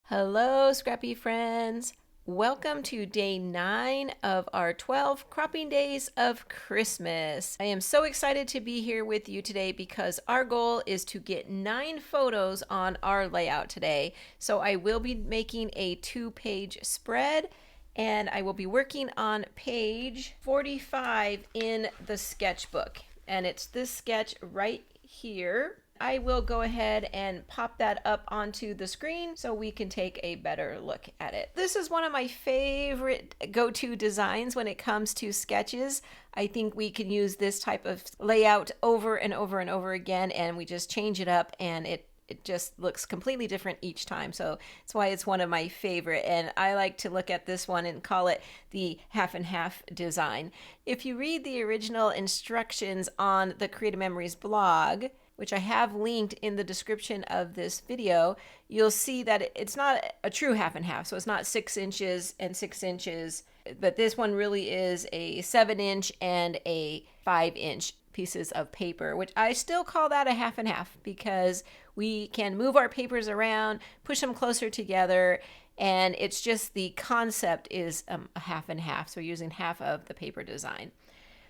Hello, scrappy friends. Welcome to day 9 of our 12 cropping days of Christmas. I am so excited to be here with you today because our goal is to get 9 photos on our layout today. So I will be making a 2-page spread and I will be working on page 45 in the sketchbook. And it's this sketch right here. I will go ahead and pop that up onto the screen so we can take a better look at it. This is one of my favorite go-to designs when it comes to sketches. I think we can use this type of layout over and over and over again, and we just change it up and it just looks completely different each time. So that's why it's one of my favorite. And I like to look at this one and call it the half and half design. If you read the original instructions on the Creative Memories blog, which I have linked in the description of this video, you'll see that it's not a true half and half. So it's not 6 inches and 6 inches, but this one really is a 7-inch and a 5-inch pieces of paper, which I still call that a half and half because we can move our papers around, push them closer together, and it's just the concept is a half and half. So we're using half of the paper design.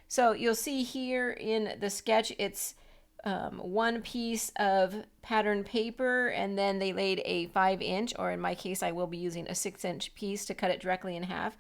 So you'll see here in the sketch, it's one piece of pattern paper, and then they laid a 5-inch, or in my case I will be using a 6-inch piece to cut it directly in half.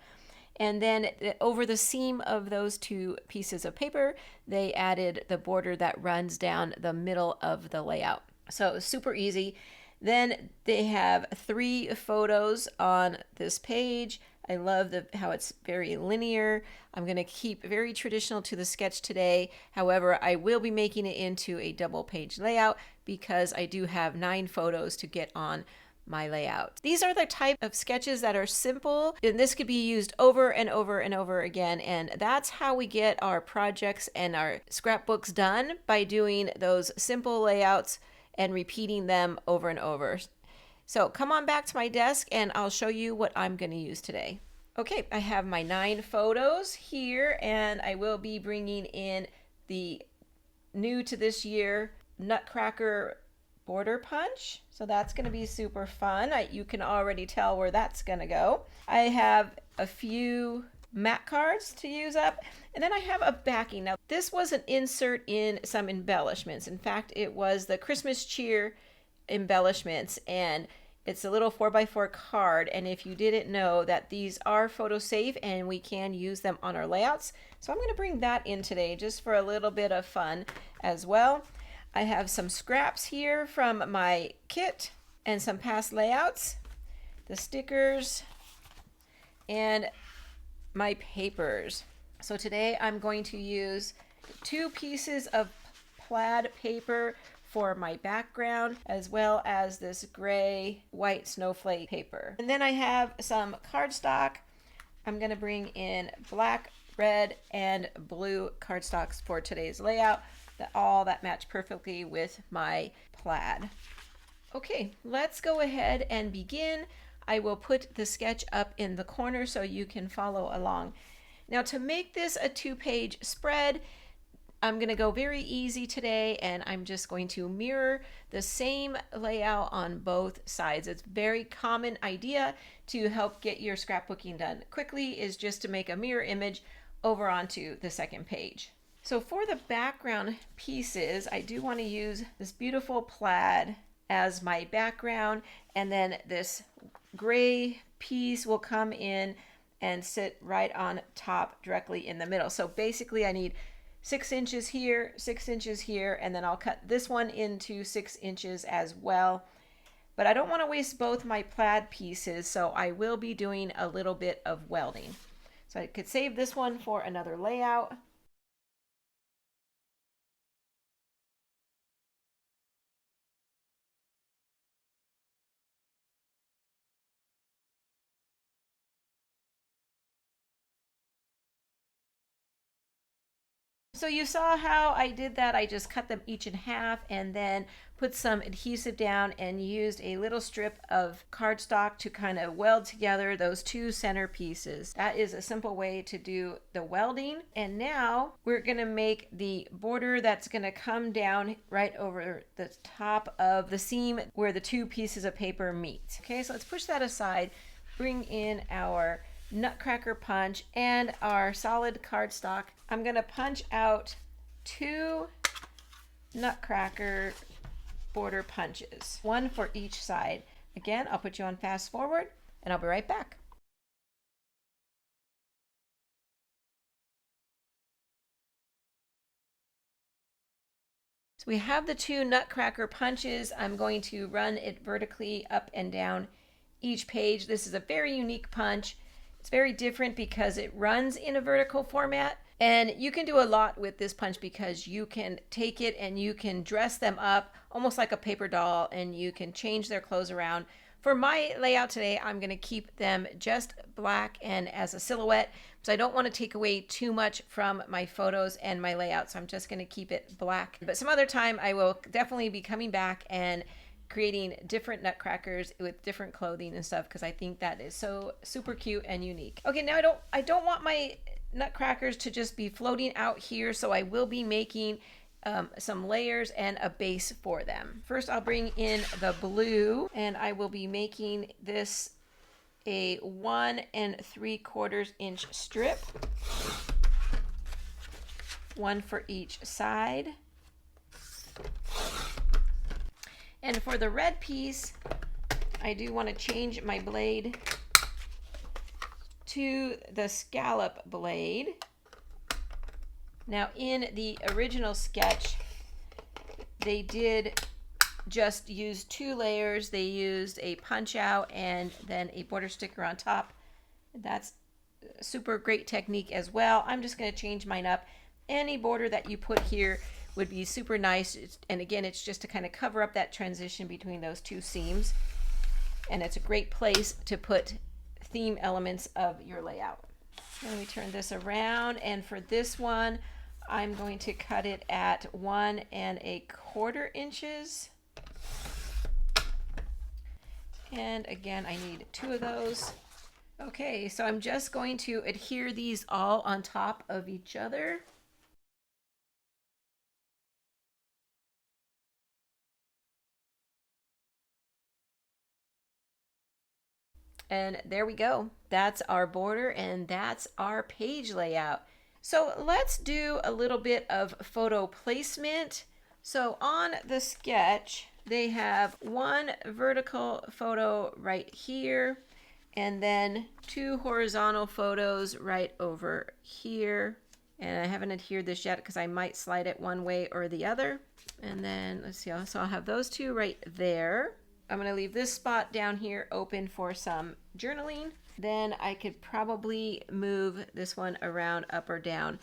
And then over the seam of those 2 pieces of paper, they added the border that runs down the middle of the layout. So super easy. Then they have 3 photos on this page. I love how it's very linear. I'm going to keep very traditional to the sketch today. However, I will be making it into a double page layout because I do have 9 photos to get on my layout. These are the type of sketches that are simple, and this could be used over and over and over again. And that's how we get our projects and our scrapbooks done, by doing those simple layouts and repeating them over and over. So come on back to my desk and I'll show you what I'm going to use today. Okay, I have my 9 photos here, and I will be bringing in the new to this year Nutcracker border punch. So that's going to be super fun. You can already tell where that's going to go. I have a few mat cards to use up, and then I have a backing. Now this was an insert in some embellishments. In fact, it was the Christmas cheer embellishments, and it's a little 4x4 card. And if you didn't know that these are photo safe and we can use them on our layouts, so I'm going to bring that in today just for a little bit of fun as well. I have some scraps here from my kit and some past layouts, the stickers, and my papers. So today I'm going to use 2 pieces of plaid paper for my background, as well as this gray white snowflake paper. And then I have some cardstock. I'm going to bring in black, red, and blue cardstocks for today's layout, all that match perfectly with my plaid. Okay, let's go ahead and begin. I will put the sketch up in the corner so you can follow along. Now, to make this a 2-page spread, I'm going to go very easy today, and I'm just going to mirror the same layout on both sides. It's a very common idea to help get your scrapbooking done quickly, is just to make a mirror image over onto the second page. So for the background pieces, I do want to use this beautiful plaid as my background, and then this gray piece will come in and sit right on top directly in the middle. So basically I need 6 inches here, 6 inches here, and then I'll cut this one into 6 inches as well. But I don't want to waste both my plaid pieces, so I will be doing a little bit of welding. So I could save this one for another layout. So you saw how I did that. I just cut them each in half and then put some adhesive down and used a little strip of cardstock to kind of weld together those two center pieces. That is a simple way to do the welding. And now we're going to make the border that's going to come down right over the top of the seam where the two pieces of paper meet. Okay, so let's push that aside, bring in our nutcracker punch and our solid cardstock. I'm going to punch out 2 nutcracker border punches, 1 for each side. Again, I'll put you on fast forward and I'll be right back. So we have the 2 nutcracker punches. I'm going to run it vertically up and down each page. This is a very unique punch. It's very different because it runs in a vertical format, and you can do a lot with this punch because you can take it and you can dress them up almost like a paper doll, and you can change their clothes around. For my layout today, I'm going to keep them just black and as a silhouette, so I don't want to take away too much from my photos and my layout, so I'm just going to keep it black. But some other time I will definitely be coming back and creating different nutcrackers with different clothing and stuff, because I think that is so super cute and unique. Okay, now I don't want my nutcrackers to just be floating out here, so I will be making some layers and a base for them. First, I'll bring in the blue, and I will be making this a 1 3/4 inch strip, 1 for each side. And for the red piece, I do want to change my blade to the scallop blade. Now, in the original sketch, they did just use 2 layers. They used a punch out and then a border sticker on top. That's a super great technique as well. I'm just going to change mine up. Any border that you put here would be super nice, and again, it's just to kind of cover up that transition between those 2 seams, and it's a great place to put theme elements of your layout. Let me turn this around, and for this one I'm going to cut it at 1 1/4 inches, and again I need 2 of those. Okay, so I'm just going to adhere these all on top of each other. And there we go. That's our border and that's our page layout. So let's do a little bit of photo placement. So on the sketch, they have 1 vertical photo right here, and then 2 horizontal photos right over here. And I haven't adhered this yet because I might slide it one way or the other. And then let's see, so I'll have those 2 right there. I'm going to leave this spot down here open for some journaling. Then I could probably move this one around up or down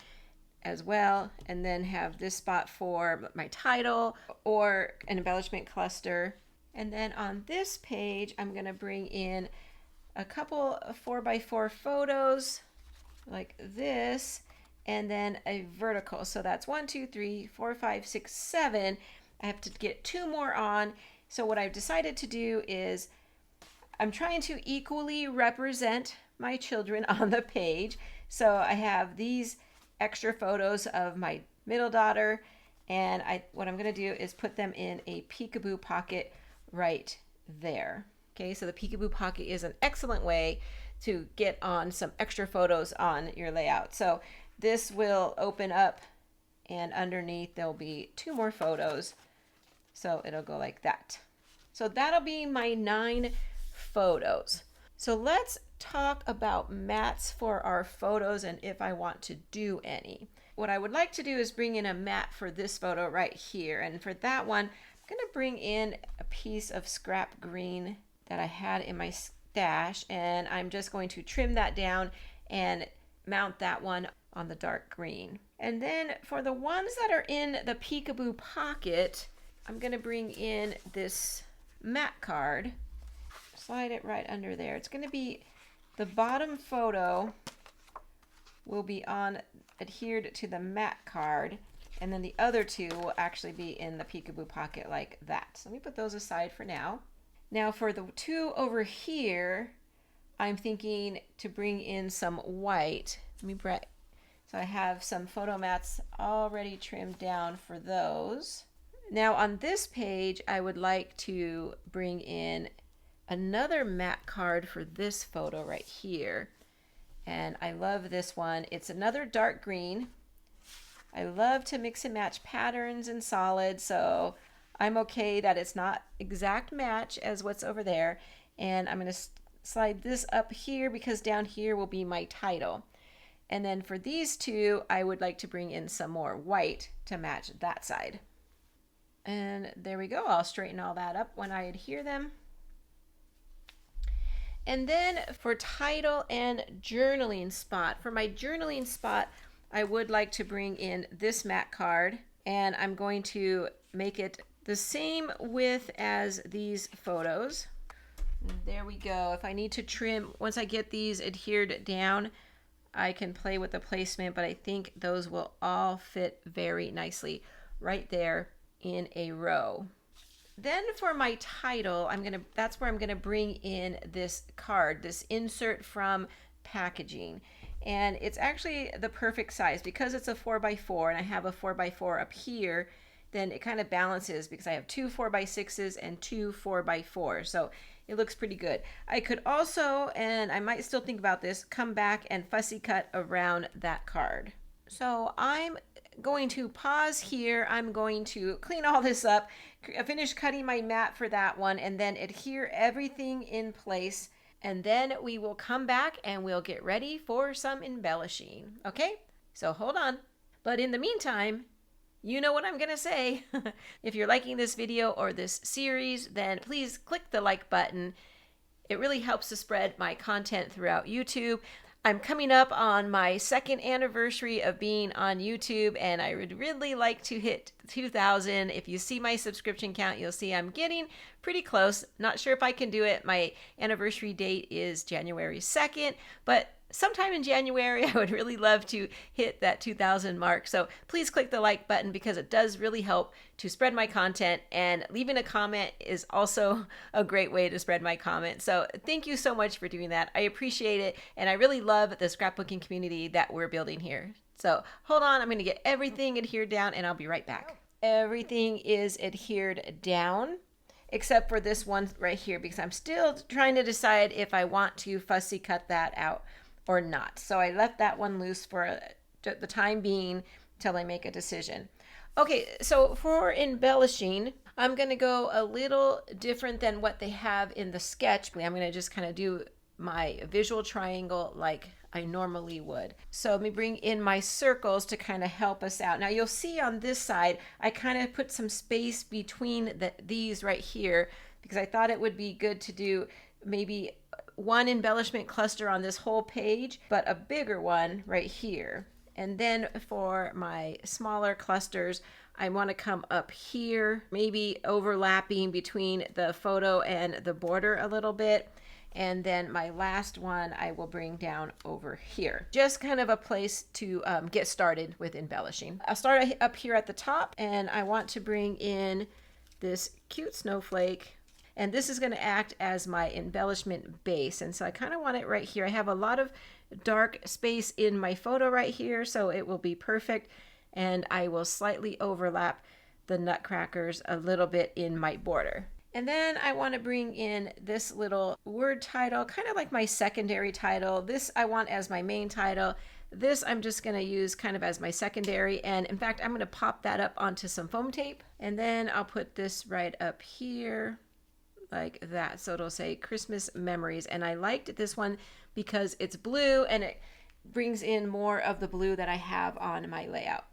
as well, and then have this spot for my title or an embellishment cluster. And then on this page, I'm going to bring in a couple of 4x4 photos like this, and then a vertical. So that's 1, 2, 3, 4, 5, 6, 7. I have to get 2 more on. So what I've decided to do is I'm trying to equally represent my children on the page. So I have these extra photos of my middle daughter, and what I'm going to do is put them in a peekaboo pocket right there. Okay, so the peekaboo pocket is an excellent way to get on some extra photos on your layout. So this will open up, and underneath there'll be 2 more photos. So it'll go like that. So that'll be my 9 photos. So let's talk about mats for our photos and if I want to do any. What I would like to do is bring in a mat for this photo right here. And for that one, I'm going to bring in a piece of scrap green that I had in my stash, and I'm just going to trim that down and mount that one on the dark green. And then for the ones that are in the peekaboo pocket, I'm going to bring in this mat card, slide it right under there. It's going to be the bottom photo will be on adhered to the mat card, and then the other two will actually be in the peekaboo pocket like that. So let me put those aside for now. Now for the two over here, I'm thinking to bring in some white. So I have some photo mats already trimmed down for those. Now on this page, I would like to bring in another mat card for this photo right here. And I love this one. It's another dark green. I love to mix and match patterns and solids, so I'm okay that it's not exact match as what's over there. And I'm going to slide this up here because down here will be my title. And then for these two, I would like to bring in some more white to match that side. And there we go. I'll straighten all that up when I adhere them. And then for title and journaling spot, for my journaling spot, I would like to bring in this mat card, and I'm going to make it the same width as these photos. There we go. If I need to trim, once I get these adhered down, I can play with the placement, but I think those will all fit very nicely right there in a row. Then for my title, that's where I'm gonna bring in this card, this insert from packaging. And it's actually the perfect size because it's a 4x4 and I have a 4x4 up here, then it kind of balances because I have two 4x6s and two 4x4s. So it looks pretty good. I could also, and I might still think about this, come back and fussy cut around that card. So I'm going to pause here. I'm going to clean all this up, finish cutting my mat for that one, and then adhere everything in place. And then we will come back and we'll get ready for some embellishing. Okay? So hold on. But in the meantime, you know what I'm going to say. If you're liking this video or this series, then please click the like button. It really helps to spread my content throughout YouTube. I'm coming up on my 2nd anniversary of being on YouTube, and I would really like to hit 2,000. If you see my subscription count, you'll see I'm getting pretty close. Not sure if I can do it. My anniversary date is January 2nd, but sometime in January, I would really love to hit that 2,000 mark. So please click the like button because it does really help to spread my content, and leaving a comment is also a great way to spread my comment. So thank you so much for doing that. I appreciate it, and I really love the scrapbooking community that we're building here. So hold on, I'm going to get everything adhered down and I'll be right back. Everything is adhered down except for this one right here because I'm still trying to decide if I want to fussy cut that out or not. So I left that one loose for the time being till I make a decision. Okay, so for embellishing, I'm going to go a little different than what they have in the sketch. I'm going to just kind of do my visual triangle like I normally would. So let me bring in my circles to kind of help us out. Now you'll see on this side, I kind of put some space between these right here because I thought it would be good to do maybe one embellishment cluster on this whole page, but a bigger one right here. And then for my smaller clusters, I want to come up here, maybe overlapping between the photo and the border a little bit. And then my last one I will bring down over here. Just kind of a place to get started with embellishing. I'll start up here at the top, and I want to bring in this cute snowflake. And this is going to act as my embellishment base. And so I kind of want it right here. I have a lot of dark space in my photo right here, so it will be perfect. And I will slightly overlap the nutcrackers a little bit in my border. And then I want to bring in this little word title, kind of like my secondary title. This I want as my main title. This I'm just going to use kind of as my secondary. And in fact, I'm going to pop that up onto some foam tape. And then I'll put this right up here like that. So it'll say Christmas Memories. And I liked this one because it's blue and it brings in more of the blue that I have on my layout.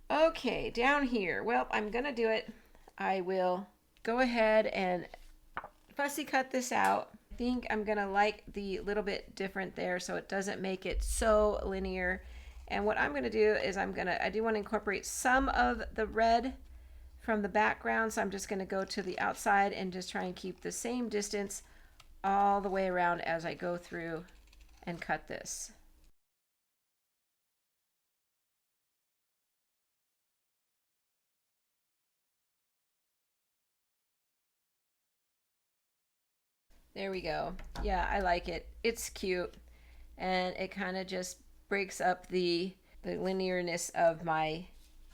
Okay, down here. Well, I'm going to do it. I will go ahead and fussy cut this out. I think I'm going to like the little bit different there so it doesn't make it so linear. And what I'm going to do is I do want to incorporate some of the red from the background, so I'm just going to go to the outside and just try and keep the same distance all the way around as I go through and cut this. There we go. Yeah, I like it. It's cute. And it kind of just breaks up the linearness of my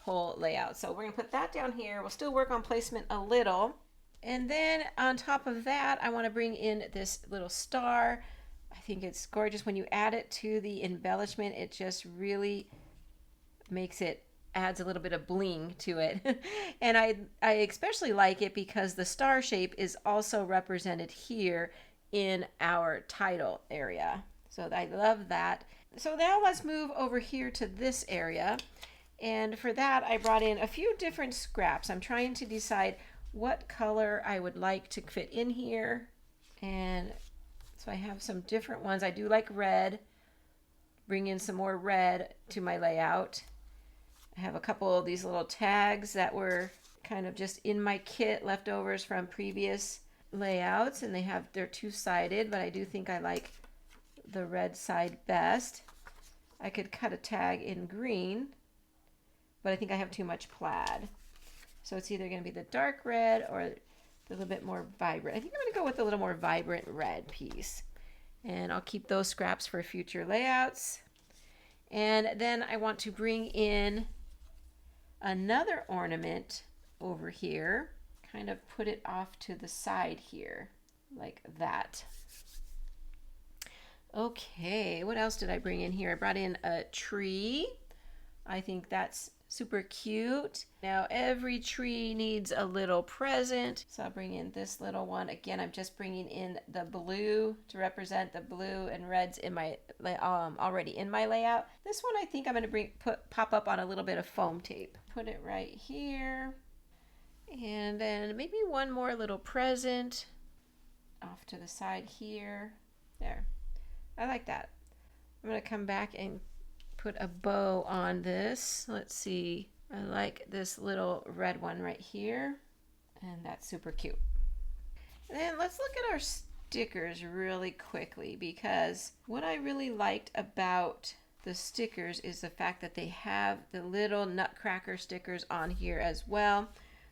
whole layout. So we're going to put that down here. We'll still work on placement a little. And then on top of that, I want to bring in this little star. I think it's gorgeous. When you add it to the embellishment, it just really makes it, adds a little bit of bling to it. And I especially like it because the star shape is also represented here in our title area. So I love that. So now let's move over here to this area. And for that, I brought in a few different scraps. I'm trying to decide what color I would like to fit in here. And so I have some different ones. I do like red. Bring in some more red to my layout. I have a couple of these little tags that were kind of just in my kit, leftovers from previous layouts, and they're two-sided, but I do think I like the red side best. I could cut a tag in green, but I think I have too much plaid. So it's either going to be the dark red or a little bit more vibrant. I think I'm going to go with a little more vibrant red piece. And I'll keep those scraps for future layouts. And then I want to bring in another ornament over here, kind of put it off to the side here, like that. Okay, what else did I bring in here? I brought in a tree. I think that's super cute. Now every tree needs a little present, so I'll bring in this little one. Again, I'm just bringing in the blue to represent the blue and reds in my already in my layout. This one I think I'm going to pop up on a little bit of foam tape. Put it right here, and then maybe one more little present off to the side here. There, I like that. I'm going to come back and put a bow on this. Let's see. I like this little red one right here, and that's super cute. And then let's look at our stickers really quickly, because what I really liked about the stickers is the fact that they have the little nutcracker stickers on here as well.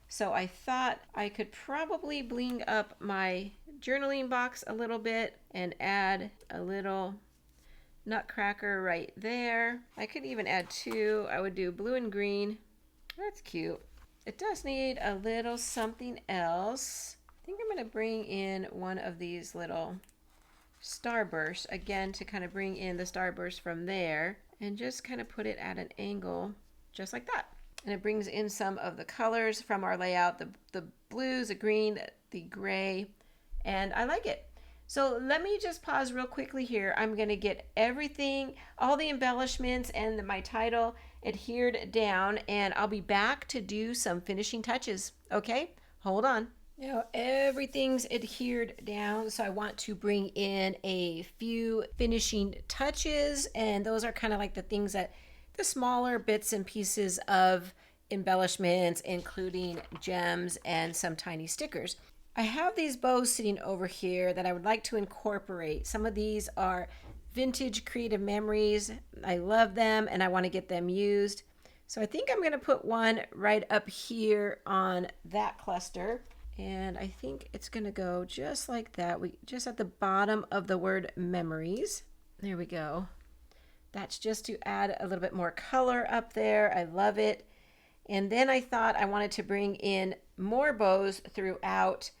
So I thought I could probably bling up my journaling box a little bit and add a little nutcracker right there. I could even add two. I would do blue and green. That's cute. It does need a little something else. I think I'm going to bring in one of these little starbursts again to kind of bring in the starburst from there and just kind of put it at an angle just like that. And it brings in some of the colors from our layout, the blues, the green, the gray, and I like it. So let me just pause real quickly here. I'm going to get everything, all the embellishments and my title adhered down, and I'll be back to do some finishing touches. Okay, hold on. Now everything's adhered down, so I want to bring in a few finishing touches, and those are kind of like the things that the smaller bits and pieces of embellishments, including gems and some tiny stickers. I have these bows sitting over here that I would like to incorporate. Some of these are vintage creative memories. I love them and I want to get them used. So I think I'm going to put one right up here on that cluster. And I think it's going to go just like that. Just at the bottom of the word memories. There we go. That's just to add a little bit more color up there. I love it. And then I thought I wanted to bring in more bows throughout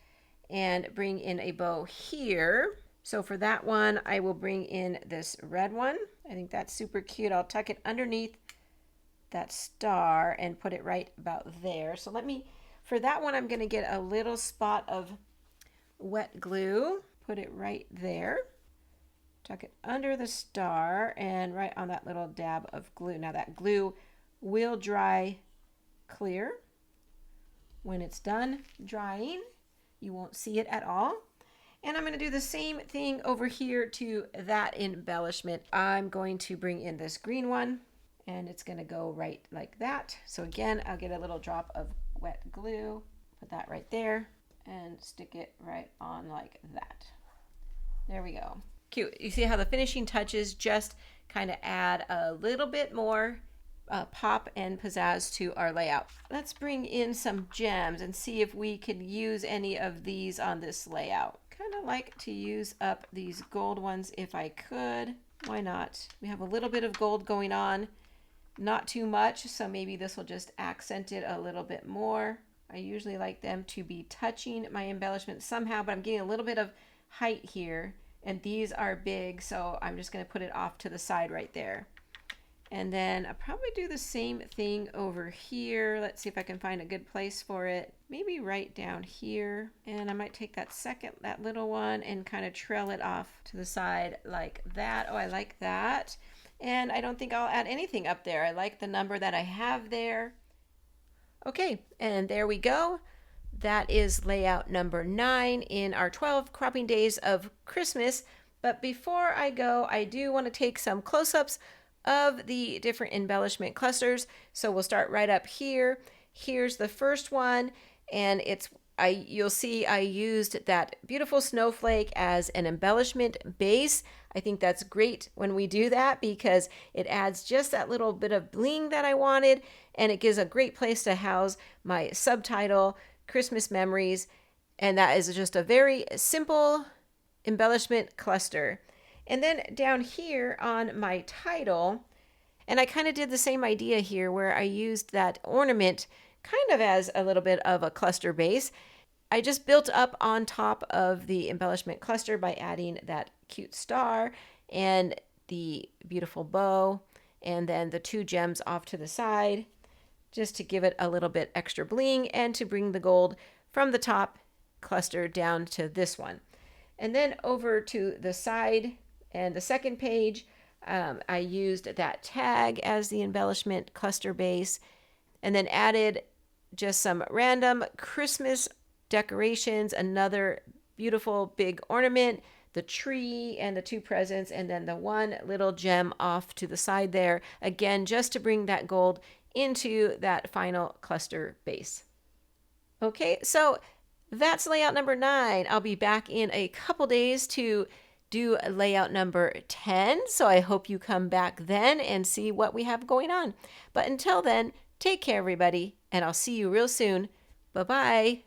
and bring in a bow here. So for that one, I will bring in this red one. I think that's super cute. I'll tuck it underneath that star and put it right about there. So for that one, I'm going to get a little spot of wet glue, put it right there, tuck it under the star and right on that little dab of glue. Now that glue will dry clear. When it's done drying, you won't see it at all. And I'm going to do the same thing over here to that embellishment. I'm going to bring in this green one and it's going to go right like that. So again, I'll get a little drop of wet glue, put that right there and stick it right on like that. There we go. Cute. You see how the finishing touches just kind of add a little bit more pop and pizzazz to our layout. Let's bring in some gems and see if we could use any of these on this layout. kind of like to use up these gold ones if I could. Why not? We have a little bit of gold going on, not too much, so maybe this will just accent it a little bit more. I usually like them to be touching my embellishment somehow, but I'm getting a little bit of height here, and these are big, so I'm just going to put it off to the side right there. And then I'll probably do the same thing over here. Let's see if I can find a good place for it. Maybe right down here. And I might take that little one and kind of trail it off to the side like that. Oh, I like that. And I don't think I'll add anything up there. I like the number that I have there. Okay, and there we go. That is layout number 9 in our 12 cropping days of Christmas. But before I go, I do want to take some close-ups of the different embellishment clusters. So we'll start right up here. Here's the first one, and you'll see I used that beautiful snowflake as an embellishment base. I think that's great when we do that because it adds just that little bit of bling that I wanted, and it gives a great place to house my subtitle, Christmas Memories, and that is just a very simple embellishment cluster. And then down here on my title, and I kind of did the same idea here where I used that ornament kind of as a little bit of a cluster base. I just built up on top of the embellishment cluster by adding that cute star and the beautiful bow, and then the 2 gems off to the side, just to give it a little bit extra bling and to bring the gold from the top cluster down to this one. And then over to the side and the second page, I used that tag as the embellishment cluster base, and then added just some random Christmas decorations, another beautiful big ornament, the tree and the 2 presents, and then the 1 little gem off to the side there, again, just to bring that gold into that final cluster base. Okay, so that's layout number 9. I'll be back in a couple days to do layout number 10. So I hope you come back then and see what we have going on. But until then, take care, everybody, and I'll see you real soon. Bye-bye.